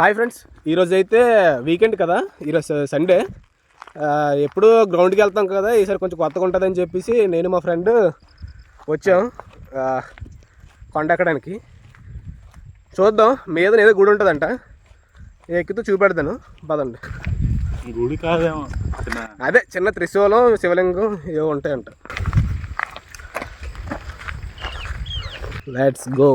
Hi friends, ఈరోజు అయితే weekend కదా, ఈరోజు సండే. ఎప్పుడు గ్రౌండ్కి వెళ్తాం కదా, ఈసారి కొంచెం కొత్తగా ఉంటుందని చెప్పేసి నేను మా ఫ్రెండ్ వచ్చాం కొండ ఎక్కడానికి. చూద్దాం, మీద ఏదో గుడి ఉంటుందంట, ఎక్కుతూ చూపెడతాను పదండి. గుడి కాదేమో, అదే చిన్న త్రిశూలం శివలింగం ఏవో ఉంటాయంట. Let's go.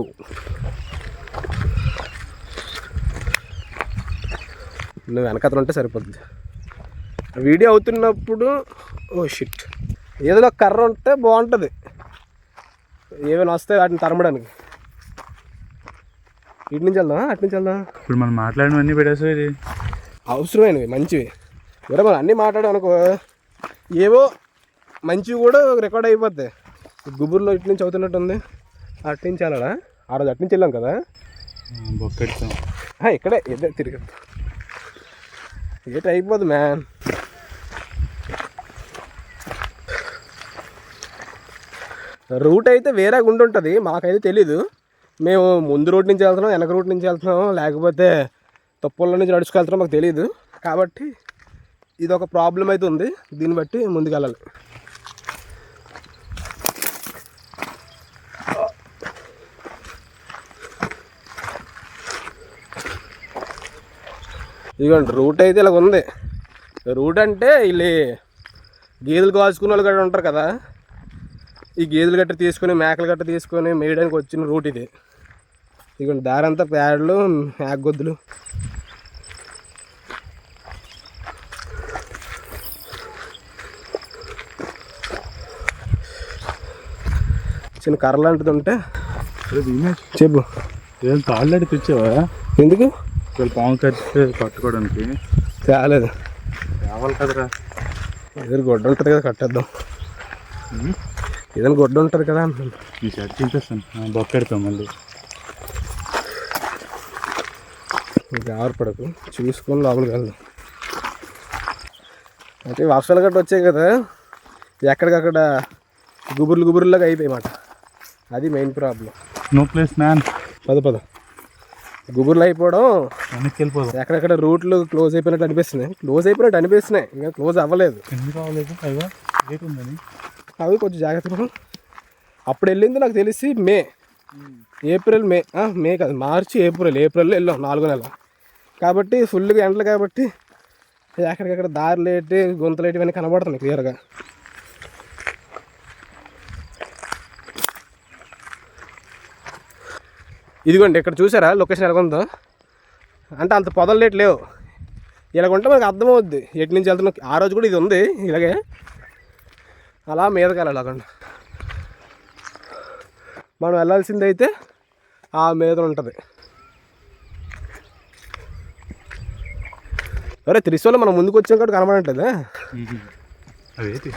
నువ్వు వెనకతలు ఉంటే సరిపోద్ది. వీడియో అవుతున్నప్పుడు ఓ షిట్, ఏదో ఒక కర్ర ఉంటే బాగుంటుంది, ఏమైనా వస్తే వాటిని తరమడానికి. ఇటు నుంచి వెళ్దాం, అటు నుంచి వెళ్దాం. ఇప్పుడు మనం మాట్లాడినవన్నీ పెట్టేసేది అవసరమైనవి మంచివి. వేరే మనం అన్నీ మాట్లాడాం అనుకో, ఏవో మంచివి కూడా రికార్డ్ అయిపోతాయి. గుబుర్లో ఇటు నుంచి అవుతున్నట్టు ఉంది, అటు నుంచి వెళ్ళాలా? ఆ రోజు అటు నుంచి వెళ్ళాం కదా, బొక్కెడతాం. ఇక్కడే ఇదే తిరిగి ఏట అయిపోద్ది మ్యాన్. రూట్ అయితే వేరే గుండి ఉంటుంది, మాకైతే తెలీదు. మేము ముందు రూట్ నుంచి వెళ్తున్నాం, వెనక రూట్ నుంచి వెళ్తున్నాం, లేకపోతే తప్పుల్లో నుంచి నడుచుకెళ్తున్నాం మాకు తెలీదు. కాబట్టి ఇది ఒక ప్రాబ్లం అయితే ఉంది, దీన్ని బట్టి ముందుకు వెళ్ళాలి. ఇదిగోండి రూట్ అయితే ఇలాగ ఉంది. రూట్ అంటే వీళ్ళు గేదెలు కాచుకునే వాళ్ళు గట్రా ఉంటారు కదా, ఈ గేదెలు గట్ట తీసుకొని మేకలు గట్ట తీసుకొని మేయడానికి వచ్చిన రూట్ ఇది. ఇదిగోండి దారంతా పేడలు మేకగొద్దులు. చిన్న కర్ర లాంటిది ఉంటే చెప్పు. ఏం తాళ్ళడి తెచ్చావా? ఎందుకు? పాము కట్టి పట్టుకోవడానికి తేలేదు. కావాలి కదరా, ఏదైనా గొడ్డ ఉంటుంది కదా, కట్టేద్దాం. ఏదైనా గొడ్డ ఉంటుంది కదా అంటున్నాను. నీ షర్ట్ చింపేస్తాను, బొక్కెడతాం మళ్ళీ. జాగ్రత్త పడకు, చూసుకొని లోపలికి వెళ్దాం. అంటే వర్షాలు గట్ట వచ్చాయి కదా, ఎక్కడికక్కడ గుబుర్లాగా అయిపోయాయి మాట. అది main problem. No place man. పద గుబుర్లు అయిపోవడం, వెనక్కి వెళ్ళిపోదాం. ఎక్కడెక్కడ రూట్లు క్లోజ్ అయిపోయినట్టు అనిపిస్తున్నాయి, ఇంకా క్లోజ్ అవ్వలేదు. ఎందుకు అవ్వలేదు? అయ్యో లేట్ ఉందని అవి కొంచెం జాగ్రత్తగా. అప్పుడు వెళ్ళింది నాకు తెలిసి ఏప్రిల్ మే కాదు, మార్చి ఏప్రిల్లో వెళ్ళాం, 4వ నెల. కాబట్టి ఫుల్గా ఎండలు, కాబట్టి ఎక్కడికక్కడ దారులు ఏంటి గుంతలు ఏంటి ఇవన్నీ కనబడుతున్నాయి క్లియర్గా. ఇదిగోండి ఇక్కడ చూసారా లొకేషన్ ఎలా ఉందో, అంటే అంత పొదలు రేట్లు లేవు. ఇలాగుంటే మనకు అర్థమవుద్ది ఎటు నుంచి వెళ్తున్నాం. ఆ రోజు కూడా ఇది ఉంది ఇలాగే, అలా మీదకి వెళ్ళాలి. అలాగండి మనం వెళ్ళాల్సింది అయితే ఆ మీద ఉంటుంది. అరే త్రిశూలం మనం ముందుకు వచ్చాం కూడా కనబడంటుందా? అదేంటి?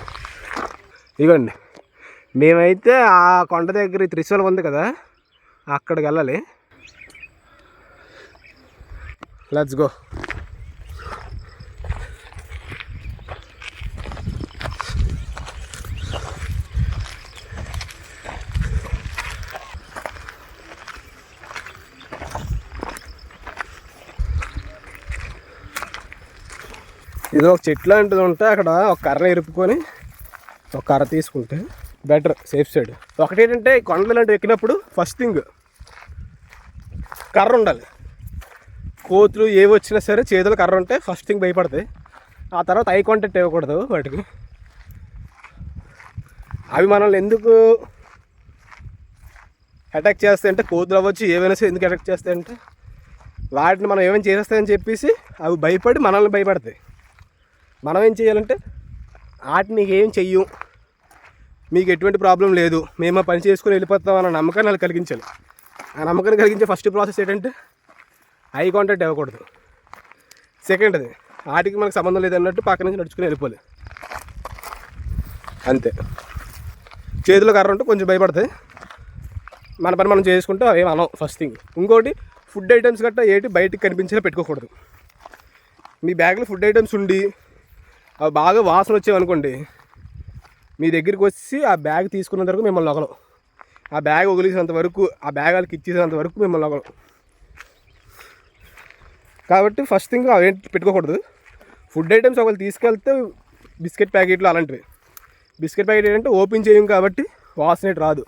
ఇదిగోండి మేమైతే ఆ కొండ దగ్గర త్రిశూలం ఉంది కదా, అక్కడికి వెళ్ళాలి. Let's go. ఇది ఒక చెట్టు లాంటిది ఉంటే అక్కడ ఒక కర్ర ఇరుపుకొని ఒక కర్ర తీసుకుంటే బెటర్, సేఫ్ సైడ్. ఒకటేంటంటే కొండలు లాంటివి ఎక్కినప్పుడు ఫస్ట్ థింగ్ కర్ర ఉండాలి. కోతులు ఏవి వచ్చినా సరే చేతులు కర్ర ఉంటే ఫస్ట్ థింగ్ భయపడతాయి. ఆ తర్వాత ఐ కాంటాక్ట్ ఇవ్వకూడదు వాటికి. అవి మనల్ని ఎందుకు అటాక్ చేస్తాయంటే, కోతులు అవ్వచ్చు ఏవైనా సరే ఎందుకు అటాక్ చేస్తాయంటే వాటిని మనం ఏమైనా చేసేస్తాయని చెప్పేసి అవి భయపడి మనల్ని భయపడతాయి. మనం ఏం చేయాలంటే వాటిని ఏం చెయ్యం, మీకు ఎటువంటి ప్రాబ్లం లేదు, మేము పని చేసుకుని వెళ్ళిపోతాం అన్న నమ్మకాన్ని వాళ్ళు కలిగించాలి. ఆ నమ్మకాన్ని కలిగించే ఫస్ట్ ప్రాసెస్ ఏంటంటే ఐ కాంటాక్ట్ ఇవ్వకూడదు. సెకండ్ అది వాటికి మనకు సంబంధం లేదన్నట్టు పక్క నుంచి నడుచుకుని వెళ్ళిపోలే, అంతే. చేతిలో కర్ర ఉంటే కొంచెం భయపడతాయి, మన పని మనం చేసుకుంటే అవేం అనం ఫస్ట్ థింగ్. ఇంకోటి ఫుడ్ ఐటమ్స్ గట్టా ఏంటి బయటికి కనిపించేలా పెట్టుకోకూడదు. మీ బ్యాగ్లో ఫుడ్ ఐటమ్స్ ఉండి అవి బాగా వాసన వచ్చేవనుకోండి, మీ దగ్గరికి వచ్చి ఆ బ్యాగ్ తీసుకున్నంత వరకు మిమ్మల్ని ఒకలం, ఆ బ్యాగ్ వదిలేసినంత వరకు, ఆ బ్యాగ్ వాళ్ళకి ఇచ్చేసినంత వరకు మిమ్మల్ని ఒకలం. కాబట్టి ఫస్ట్ థింగ్ అవేంటి పెట్టుకోకూడదు. ఫుడ్ ఐటమ్స్ ఒకవేళ తీసుకెళ్తే బిస్కెట్ ప్యాకెట్లు అలాంటివి. బిస్కెట్ ప్యాకెట్ ఏంటంటే ఓపెన్ చేయం కాబట్టి వాసన రాదు.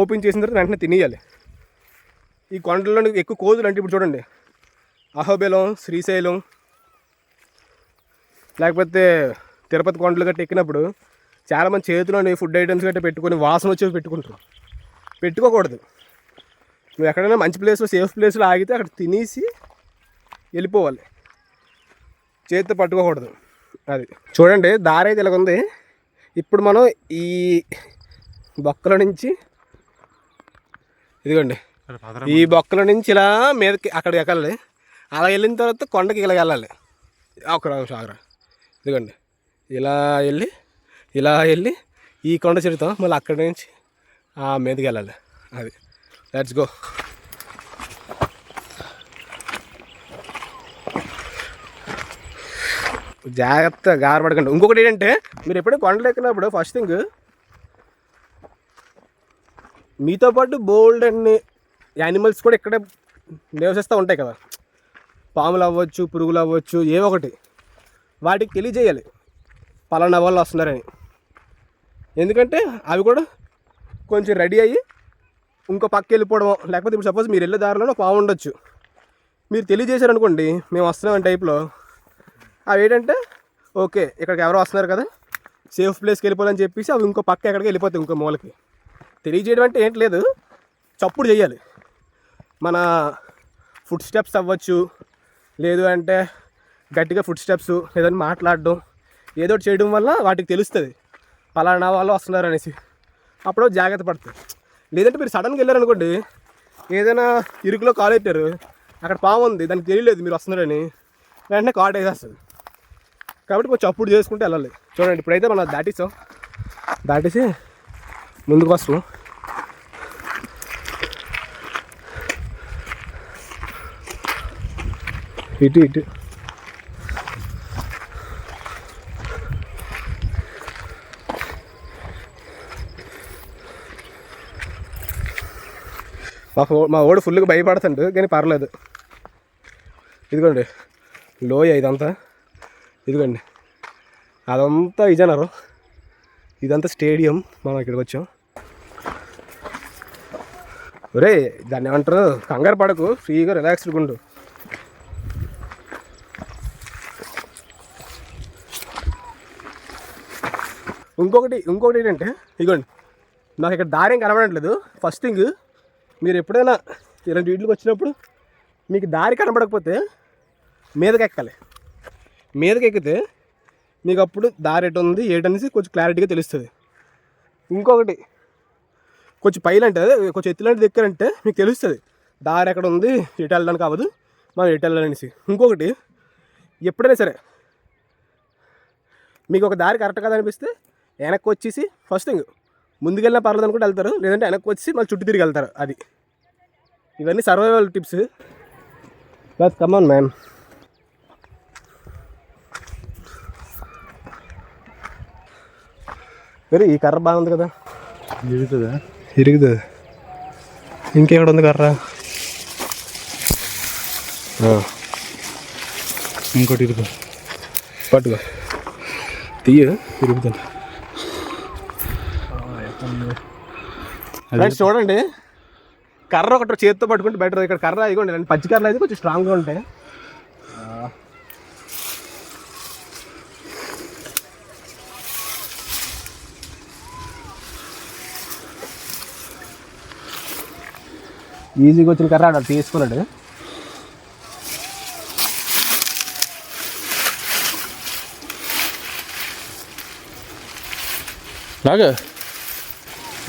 ఓపెన్ చేసిన తర్వాత వెంటనే తినేయాలి. ఈ కొండల్లో ఎక్కువ కోతులు అంటే ఇప్పుడు చూడండి, అహోబిలం, శ్రీశైలం, లేకపోతే తిరుపతి కొండలు గట్ట ఎక్కినప్పుడు చాలామంది చేతిలోని ఫుడ్ ఐటమ్స్ గట్ట పెట్టుకొని వాసన వచ్చేవి పెట్టుకుంటారు. పెట్టుకోకూడదు. నువ్వు ఎక్కడైనా మంచి ప్లేస్లో, సేఫ్ ప్లేస్లో ఆగితే అక్కడ తినేసి వెళ్ళిపోవాలి, చేతితో పట్టుకోకూడదు. అది చూడండి, దారి అయితే ఇలాగ ఉంది. ఇప్పుడు మనం ఈ బొక్కల నుంచి, ఇదిగోండి ఈ బొక్కల నుంచి ఇలా మీదకి అక్కడికి ఎక్కాలి. అలా వెళ్ళిన తర్వాత కొండకి ఇలా వెళ్ళాలి. ఒక నిమిషం ఆగరా. ఇదిగోండి ఇలా వెళ్ళి ఈ కొండ చెరుతాం, మళ్ళీ అక్కడి నుంచి ఆ మీదకి వెళ్ళాలి. అది లెట్స్ గో. జాగ్రత్తగా గారపడకండి. ఇంకొకటి ఏంటంటే, మీరు ఎప్పుడైనా కొండలు ఎక్కినప్పుడు ఫస్ట్ థింగ్ మీతో పాటు బోల్డ్ అన్ని యానిమల్స్ కూడా ఇక్కడే నివసిస్తూ ఉంటాయి కదా. పాములు అవ్వచ్చు, పురుగులు అవ్వచ్చు, ఏవో ఒకటి. వాటికి తెలియజేయాలి పలానా వాళ్ళు వస్తున్నారని. ఎందుకంటే అవి కూడా కొంచెం రెడీ అయ్యి ఇంకో పక్క వెళ్ళిపోవడం, లేకపోతే ఇప్పుడు సపోజ్ మీరు వెళ్ళే దారిలోనే పాము ఉండొచ్చు, మీరు తెలియజేశారనుకోండి మేము వస్తున్నాం టైప్లో, అవి ఏంటంటే ఓకే ఇక్కడికి ఎవరో వస్తున్నారు కదా, సేఫ్ ప్లేస్కి వెళ్ళిపోవాలని చెప్పేసి అవి ఇంకో పక్క ఎక్కడికి వెళ్ళిపోతాయి, ఇంకో మూలకి. తెలియజేయడం అంటే ఏంటి లేదు, చప్పుడు చేయాలి. మన ఫుడ్ స్టెప్స్ అవ్వచ్చు, లేదు అంటే గట్టిగా ఫుడ్ స్టెప్స్, లేదంటే మాట్లాడడం, ఏదో ఒకటి చేయడం వల్ల వాటికి తెలుస్తుంది పలానా వాళ్ళు వస్తున్నారు అనేసి. అప్పుడు జాగ్రత్త పడుతుంది. లేదంటే మీరు సడన్గా వెళ్ళారనుకోండి, ఏదైనా ఇరుకులో కాలు పెట్టారు, అక్కడ పాము ఉంది, దానికి తెలియలేదు మీరు వస్తున్నారని, వెంటనే కాట్ వేసేస్తుంది. కాబట్టి కొంచెం చప్పుడు చేసుకుంటూ వెళ్ళాలి. చూడండి ఇప్పుడైతే మనం దాటేసి ముందుకు వస్తాం. ఇటు మా ఓడు ఫుల్గా భయపడుతుండు, కానీ పర్లేదు. ఇదిగోండి లోయ ఇదంతా, ఇదిగోండి అదంతా విజయనగరం, ఇదంతా స్టేడియం. మనం ఇక్కడికి వచ్చాం. ఒరే దాన్ని ఏమంటారు, కంగారు పడకు, ఫ్రీగా రిలాక్స్డ్గా ఉండు. ఇంకొకటి ఏంటంటే, ఇదిగోండి నాకు ఇక్కడ దారి ఏం కనబడట్లేదు. ఫస్ట్ థింగ్, మీరు ఎప్పుడైనా ఇలాంటి వీటికి వచ్చినప్పుడు మీకు దారి కనబడకపోతే మీదకి ఎక్కాలి. మీదకి ఎక్కితే మీకు అప్పుడు దారి ఎటు ఉంది ఏటనేసి కొంచెం క్లారిటీగా తెలుస్తుంది. ఇంకొకటి కొంచెం పైలంటే, కొంచెం ఎత్తులాంటిది ఎక్కారంటే మీకు తెలుస్తుంది దారి ఎక్కడ ఉంది, ఎటు వెళ్ళడానికి అవ్వదు, మనం ఎటు వెళ్ళాలనేసి. ఇంకొకటి, ఎప్పుడైనా సరే మీకు ఒక దారి కరెక్ట్ కదా అనిపిస్తే వెనక్కి వచ్చేసి ఫస్ట్ థింగ్ ముందుకెళ్ళినా పర్లేదు అనుకుంటే వెళ్తారు, లేదంటే వెనక్కి వచ్చి మళ్ళీ చుట్టూ తిరిగి వెళ్తారు. అది ఇవన్నీ survival tips. But come on man. మరి ఈ కర్ర బాగుంది కదా, ఇరుగుతుంది. ఇంకెక్కడ ఉంది కర్ర? ఇంకోటి ఇరుగు, పట్టుకో, తీయ ఇరుగుతుంది. ఫ్రెండ్స్ చూడండి, కర్ర ఒకటి చేతితో పట్టుకుంటే బెటర్. ఇక్కడ కర్ర ఇవ్వండి, పచ్చి కర్రలు అయితే కొంచెం స్ట్రాంగ్గా ఉంటాయి. ఈజీగా వచ్చిన కర్ర అక్కడ తీసుకున్నాడు. లాగా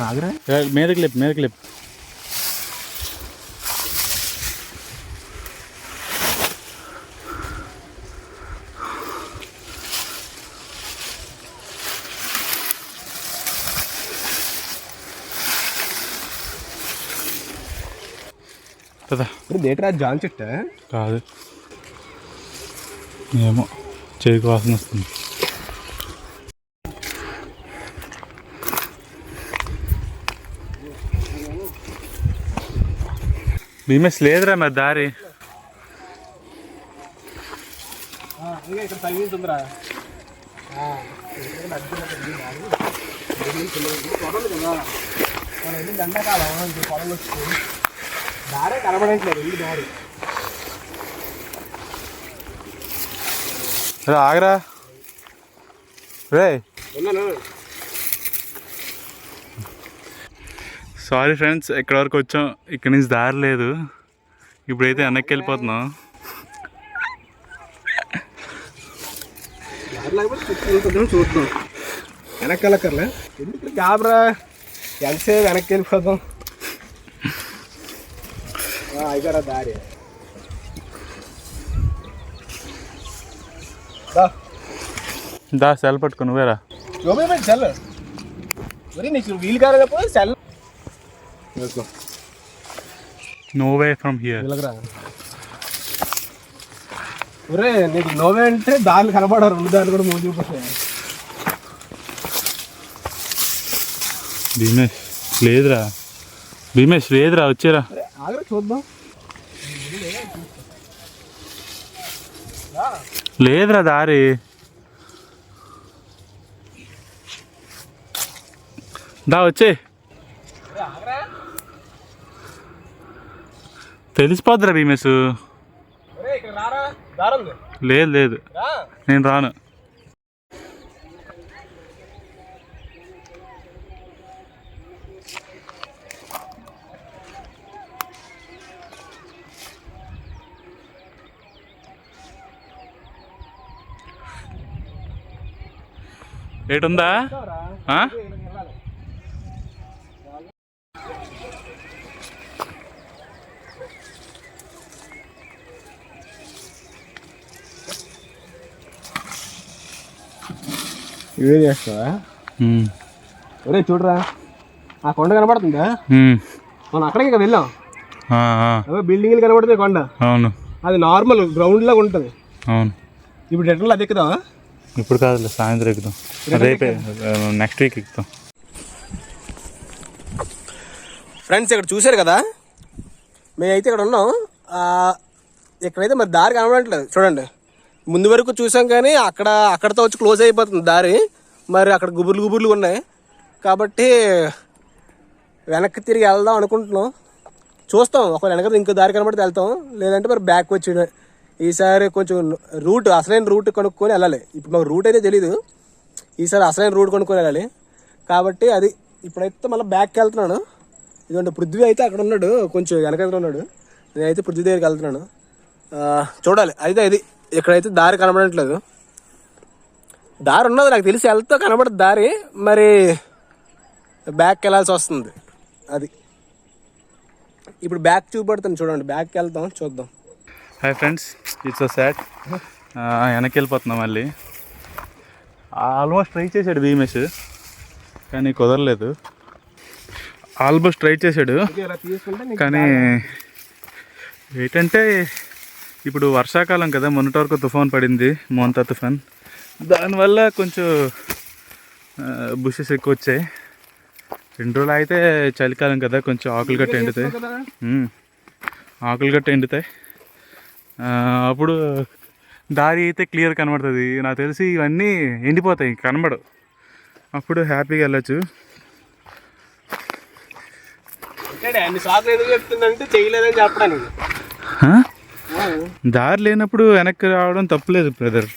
ఆగరా, మీదకి లేపు. కదా దేటరా జాన్ చెట్టు కాదు, ఏమో చేయికి వాసన వస్తుంది. భీమేష్ లేదురా మరి దారి. ఇంకా ఇక్కడ తగ్గింటుందిరా కదా మనం వెళ్ళింది ఎండాకాలం పొలం వచ్చి దారే కనబడట్లేదు వెళ్ళి దారి. ఆగరా రే. సారీ ఫ్రెండ్స్, ఎక్కడి వరకు వచ్చాం, ఇక్కడి నుంచి దారి లేదు. ఇప్పుడైతే వెనక్కి వెళ్ళిపోతున్నాం. చూద్దాం వెనక్కి వెళ్ళక్కర్లే, ఎందుకు కాబరా ఎంతసేపు వెనక్కి వెళ్ళిపోతాం. అయిగారా దారి దా సెల్ పట్టుకో, నువ్వేరా. సెల్ మరి నీకు వీలు కాలేకపోతే సెల్ నో వే ఫ్రమ్ హియర్. వెళ్ళగరా ఒరే, నీకు నోవే అంటే దారులు కనపడరు, రెండు దారులు కూడా మూడు చూపిస్తాయి. భీమేష్ లేదురా, భీమేష్ లేదురా, వచ్చేరా. ఆగరా చూద్దాం. లేదురా దారి. దా వచ్చే, తెలిసిపోద్దిరా భీమేష్. లేదు లేదు, నేను రాను. ఏటుందా? ఇవే చేస్తావా? ఒరే చూడరా, ఆ కొండ కనపడుతుందా? మనం అక్కడికి వెళ్ళాం, బిల్డింగ్లు కనబడుతుంది కొండ. అవును, అది నార్మల్ గ్రౌండ్ లాగా ఉంటుంది. అవును. ఇప్పుడు ఎట్లా అది ఎక్కుదావా? ఇప్పుడు కాదు, సాయంత్రం ఎక్కుదాం, రేపే నెక్స్ట్ వీక్ ఎక్కుతాం. ఫ్రెండ్స్ ఇక్కడ చూశారు కదా, మేమైతే ఇక్కడ ఉన్నాం. ఇక్కడైతే మరి దారి కనబడట్లేదు చూడండి. ముందు వరకు చూసాం కానీ అక్కడతో వచ్చి క్లోజ్ అయిపోతుంది దారి. మరి అక్కడ గుబుర్లు ఉన్నాయి కాబట్టి వెనక్కి తిరిగి వెళ్దాం అనుకుంటున్నాం. చూస్తాం, ఒకవేళ వెనక ఇంకో దారి కనబడితే వెళ్తాం, లేదంటే మరి బ్యాక్ వచ్చి ఈసారి కొంచెం అసలైన రూట్ కనుక్కొని వెళ్ళాలి. ఇప్పుడు మాకు రూట్ అయితే తెలీదు, ఈసారి అసలైన రూట్ కొనుక్కొని వెళ్ళాలి కాబట్టి అది. ఇప్పుడైతే మళ్ళీ బ్యాక్కి వెళ్తున్నాను. ఇదిగోండి పృథ్వీ అయితే అక్కడ ఉన్నాడు, కొంచెం వెనక ఉన్నాడు. నేనైతే పృథ్వీ దగ్గరికి వెళ్తున్నాను. చూడాలి. అయితే ఇది ఇక్కడైతే దారి కనబడట్లేదు. దారి ఉన్నది నాకు తెలిసి, వెళ్తా కనబడదు దారి, మరి బ్యాక్కి వెళ్ళాల్సి వస్తుంది. అది ఇప్పుడు బ్యాక్ చూపడుతుంది చూడండి, బ్యాక్కి వెళ్తాం, చూద్దాం. Hi friends, it's so sad. వెనక్కి వెళ్ళిపోతున్నాం మళ్ళీ. ఆల్మోస్ట్ ట్రై చేశాడు భీమేష్, కానీ కుదరలేదు. ఆల్మోస్ట్ ట్రై చేశాడు కానీ ఏంటంటే ఇప్పుడు వర్షాకాలం కదా, మొన్నటి వరకు తుఫాన్ పడింది, మోంతా తుఫాన్. దానివల్ల కొంచెం బుషెస్ ఎక్కువ వచ్చాయి. 2 రోజులు అయితే చలికాలం కదా, కొంచెం ఆకులు గట్ట ఎండుతాయి, ఆకులు గట్ట ఎండుతాయి. అప్పుడు దారి అయితే క్లియర్ కనబడుతుంది. నాకు తెలిసి ఇవన్నీ ఎండిపోతాయి, కనబడవు. అప్పుడు హ్యాపీగా వెళ్ళచ్చు. దారి లేనప్పుడు వెనక్కి రావడం తప్పులేదు బ్రదర్.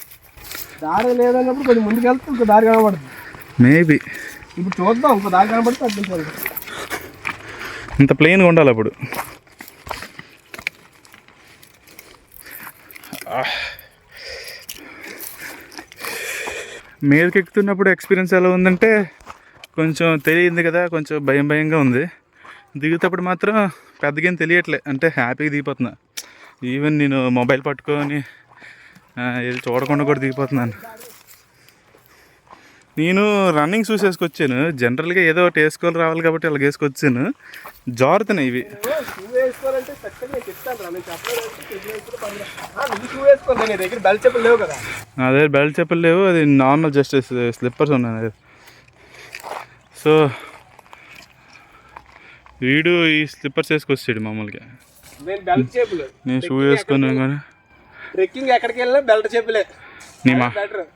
దారి లేదన్నప్పుడు కొంచెం ముందుకు వెళ్తే ఇంకో దారి కనబడుతుంది మేబీ. ఇప్పుడు చూద్దాం, ఇంకో దారి కనబడితే అడ్డించాలి. ఇంత ప్లెయిన్గా ఉండాలి అప్పుడు. మీదకి ఎక్కుతున్నప్పుడు ఎక్స్పీరియన్స్ ఎలా ఉందంటే, కొంచెం తెలియంది కదా, కొంచెం భయంగా ఉంది. దిగుతప్పుడు మాత్రం పెద్దగా ఏం తెలియట్లే, అంటే హ్యాపీగా దిగిపోతున్నా. ఈవెన్ నేను మొబైల్ పట్టుకొని ఏది చూడకుండా కూడా దిగిపోతున్నాను. నేను రన్నింగ్ షూస్ వేసుకొచ్చాను, జనరల్గా ఏదో ఒకటి వేసుకోవాలి రావాలి కాబట్టి అలా వేసుకొచ్చాను. జారుతున్నాయి ఇవి. అదే బెల్ట్ చెప్పులు లేవు, అది నార్మల్ జస్ట్ స్లిప్పర్స్ ఉన్నాయి. సో వీడు ఈ స్లిప్పర్స్ వేసుకొచ్చాడు మామూలుగా. నేను షూ వేసుకున్నాను కానీ ట్రెక్కింగ్ ఎక్కడికి వెళ్ళినా బెల్ట్ చెప్పులే నీమా బెటర్.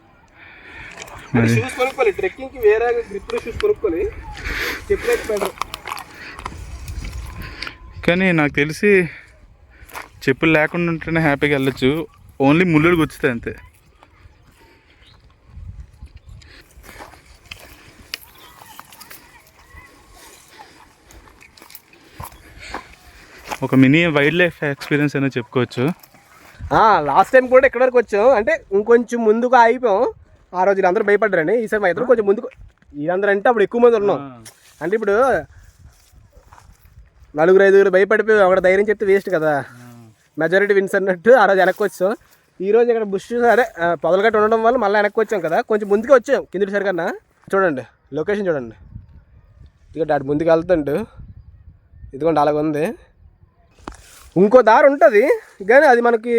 షూస్ కొనుక్కోవాలి ట్రెక్కింగ్కి, వేరే గ్రిప్ షూస్ కొనుక్కోవాలి, చెప్పులైతే బెటర్. కానీ నాకు తెలిసి చెప్పులు లేకుండా ఉంటేనే హ్యాపీగా వెళ్ళొచ్చు, ఓన్లీ ముళ్ళుడు గుచ్చుతాయి అంతే. ఒక మినీ వైల్డ్ లైఫ్ ఎక్స్పీరియన్స్ అయినా చెప్పుకోవచ్చు. లాస్ట్ టైం కూడా ఎక్కడి వరకు వచ్చాం అంటే ఇంకొంచెం ముందుకు ఆగిపోయాం. ఆ రోజు వీళ్ళందరూ భయపడ్డారండి. ఈసారి మా ఇద్దరు కొంచెం ముందుకు, వీళ్ళందరూ అంటే అప్పుడు ఎక్కువ మంది ఉన్నాం. అంటే ఇప్పుడు 4-5 భయపడిపోయి ఒకటి ధైర్యం చెప్తే వేస్ట్ కదా, మెజారిటీ విన్స్ అన్నట్టు ఆ రోజు వెనక్కి వచ్చాం. ఈరోజు ఇక్కడ బుష్ అదే పొదలగట్టు ఉండడం వల్ల మళ్ళీ వెనక్కి వచ్చాం కదా, కొంచెం ముందుకు వచ్చాం కింది సరికన్నా. చూడండి లొకేషన్ చూడండి, ఇదిగోండి అటు ముందుకు వెళ్తుంటూ ఇదిగోండి అలాగ ఉంది. ఇంకో దారి ఉంటుంది కానీ అది మనకి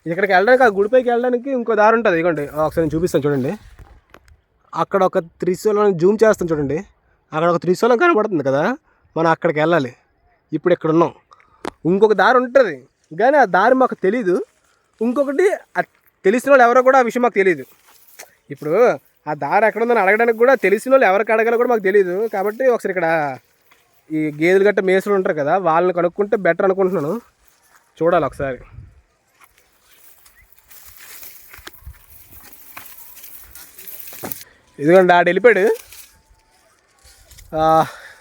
ఇక్కడికి వెళ్ళడానికి, ఆ గుడిపైకి వెళ్ళడానికి ఇంకో దారి ఉంటుంది. ఇదిగోండి ఒకసారి నేను చూపిస్తాను చూడండి. అక్కడ ఒక త్రిశూలం జూమ్ చేస్తాను చూడండి, అక్కడ ఒక త్రిశూలం కనబడుతుంది కదా, మనం అక్కడికి వెళ్ళాలి. ఇప్పుడు ఇక్కడ ఉన్నాం. ఇంకొక దారి ఉంటుంది కానీ ఆ దారి మాకు తెలీదు. ఇంకొకటి తెలిసిన వాళ్ళు ఎవరో కూడా ఆ విషయం మాకు తెలియదు. ఇప్పుడు ఆ దారి ఎక్కడ ఉందని అడగడానికి కూడా తెలిసిన వాళ్ళు ఎవరికి అడగాలో కూడా మాకు తెలియదు. కాబట్టి ఒకసారి ఇక్కడ ఈ గేదెలు గట్ట మేసులు ఉంటారు కదా, వాళ్ళని కనుక్కుంటే బెటర్ అనుకుంటున్నాను. చూడాలి ఒకసారి. ఇదిగోండి ఆడు వెళ్ళిపోయాడు.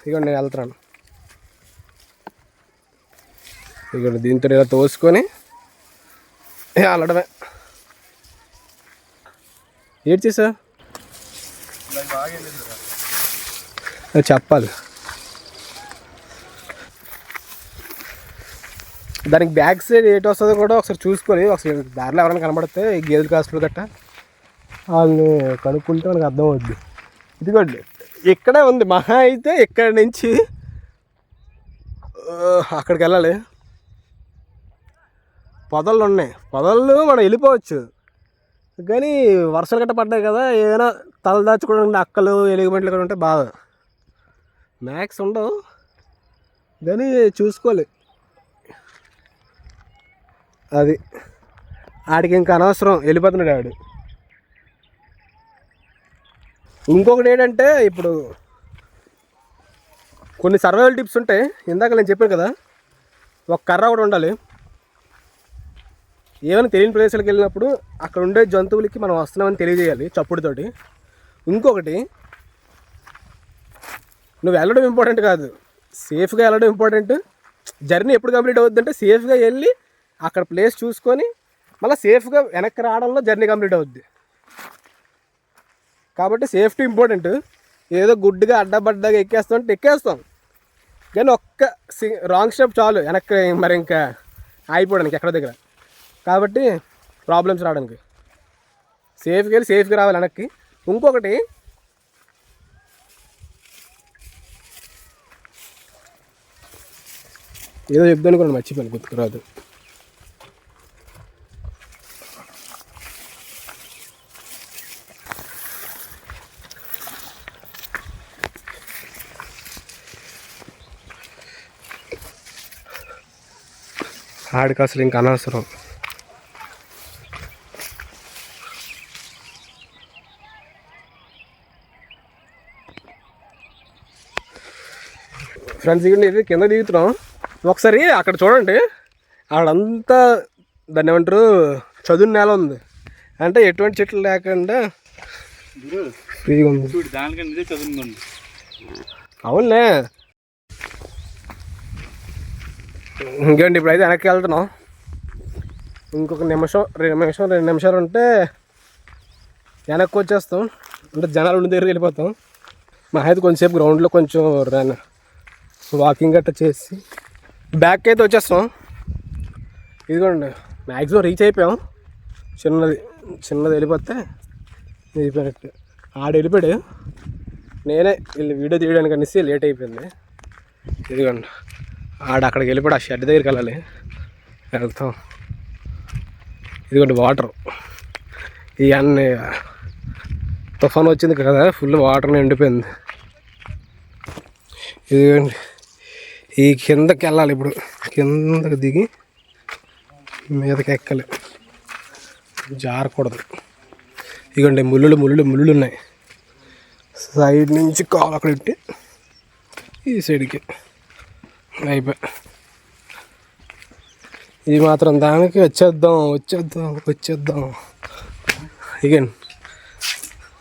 ఇదిగోండి నేను వెళ్తున్నాను. ఇదిగోండి దీంతో ఇలా తోసుకొని వెళ్ళడమే. ఏడ్ చేసా చెప్పాలి. దానికి బ్యాక్ సైడ్ ఏటి వస్తుందో కూడా ఒకసారి చూసుకొని, ఒకసారి దారిలో ఎవరైనా కనబడితే ఈ గేదెల కాసులు గట్ట వాళ్ళని కనుక్కుంటే మనకు అర్థం అవుద్ది. ఇదిగోండి ఇక్కడే ఉంది, మహా అయితే ఇక్కడి నుంచి అక్కడికి వెళ్ళాలి. పొదళ్ళు ఉన్నాయి, పొదళ్ళు మనం వెళ్ళిపోవచ్చు కానీ వర్షాలు గట్ట పడ్డాయి కదా, ఏదైనా తల దాచుకోవడానికి అక్కలు ఎలుగుబంట్లు కూడా ఉంటే బాగా మ్యాక్స్ ఉండవు కానీ చూసుకోవాలి. అది ఆడికి ఇంకా అనవసరం, వెళ్ళిపోతున్నాడు ఆడు. ఇంకొకటి ఏంటంటే ఇప్పుడు కొన్ని సర్వైవల్ టిప్స్ ఉంటాయి. ఇందాక నేను చెప్పాను కదా, ఒక కర్ర ఒకటి ఉండాలి. ఏమైనా తెలియని ప్రదేశాలకు వెళ్ళినప్పుడు అక్కడ ఉండే జంతువులకి మనం వస్తున్నామని తెలియజేయాలి చప్పుడుతోటి. ఇంకొకటి, నువ్వు వెళ్ళడం ఇంపార్టెంట్ కాదు, సేఫ్గా వెళ్ళడం ఇంపార్టెంట్. జర్నీ ఎప్పుడు కంప్లీట్ అవుద్దంటే సేఫ్గా వెళ్ళి అక్కడ ప్లేస్ చూసుకొని మళ్ళీ సేఫ్గా వెనక్కి రావడంలో జర్నీ కంప్లీట్ అవుద్ది. కాబట్టి సేఫ్టీ ఇంపార్టెంట్. ఏదో గుడ్డుగా అడ్డబడ్డగా ఎక్కేస్తాం కానీ ఒక్క రాంగ్ స్టెప్ చాలు వెనక్కి మరి ఇంకా ఆగిపోవడానికి ఎక్కడ దగ్గర. కాబట్టి ప్రాబ్లమ్స్ రావడానికి సేఫ్గా వెళ్ళి సేఫ్గా రావాలి వెనక్కి. ఇంకొకటి, ఏదో చెప్దాను కూడా మర్చిపోయాను, గుర్తుకురాదు. ఆడికి అసలు ఇంకా అనవసరం. ఫ్రెండ్స్ ఇది కింద దిగుతున్నాం. ఒకసారి అక్కడ చూడండి, ఆడంతా దాన్ని ఏమంటారు చదును నేల ఉంది, అంటే ఎటువంటి చెట్లు లేకుండా ఫ్రీగా ఉంది. అవునులే. ఇంకేంటి ఇప్పుడైతే వెనక్కి వెళ్తున్నాం. ఇంకొక నిమిషం 2 నిమిషాలు ఉంటే వెనక్కి వచ్చేస్తాం. అంటే జనాలు ఉండి దగ్గరికి వెళ్ళిపోతాం. మా అయితే కొంచెంసేపు గ్రౌండ్లో కొంచెం వాకింగ్ గట్రా చేసి బ్యాక్ అయితే వచ్చేస్తాం. ఇదిగోండి మ్యాక్సిమం రీచ్ అయిపోయాం. చిన్నది వెళ్ళిపోతే వెళ్ళిపోయినట్టు. ఆడు వెళ్ళిపోయాడు, నేనే వీళ్ళు వీడియో తీయడానికి అనేసి లేట్ అయిపోయింది. ఇదిగోండి ఆడ అక్కడికి వెళ్ళిపోయాడు, ఆ షెడ్ దగ్గరికి వెళ్ళాలి, వెళ్తాం. ఇదిగోండి వాటర్, ఇవన్నీ తుఫాన్ వచ్చింది కదా, ఫుల్ వాటర్ నిండిపోయింది. ఇదిగోండి ఈ కిందకి వెళ్ళాలి. ఇప్పుడు కిందకి దిగి మీదకి ఎక్కాలి. జారకూడదు. ఇగోండి ముళ్ళు ఉన్నాయి. సైడ్ నుంచి కాలు అక్కడ పెట్టి ఈ సైడ్కి అయిపోయి ఇది మాత్రం దానికి వచ్చేద్దాం. ఇగండి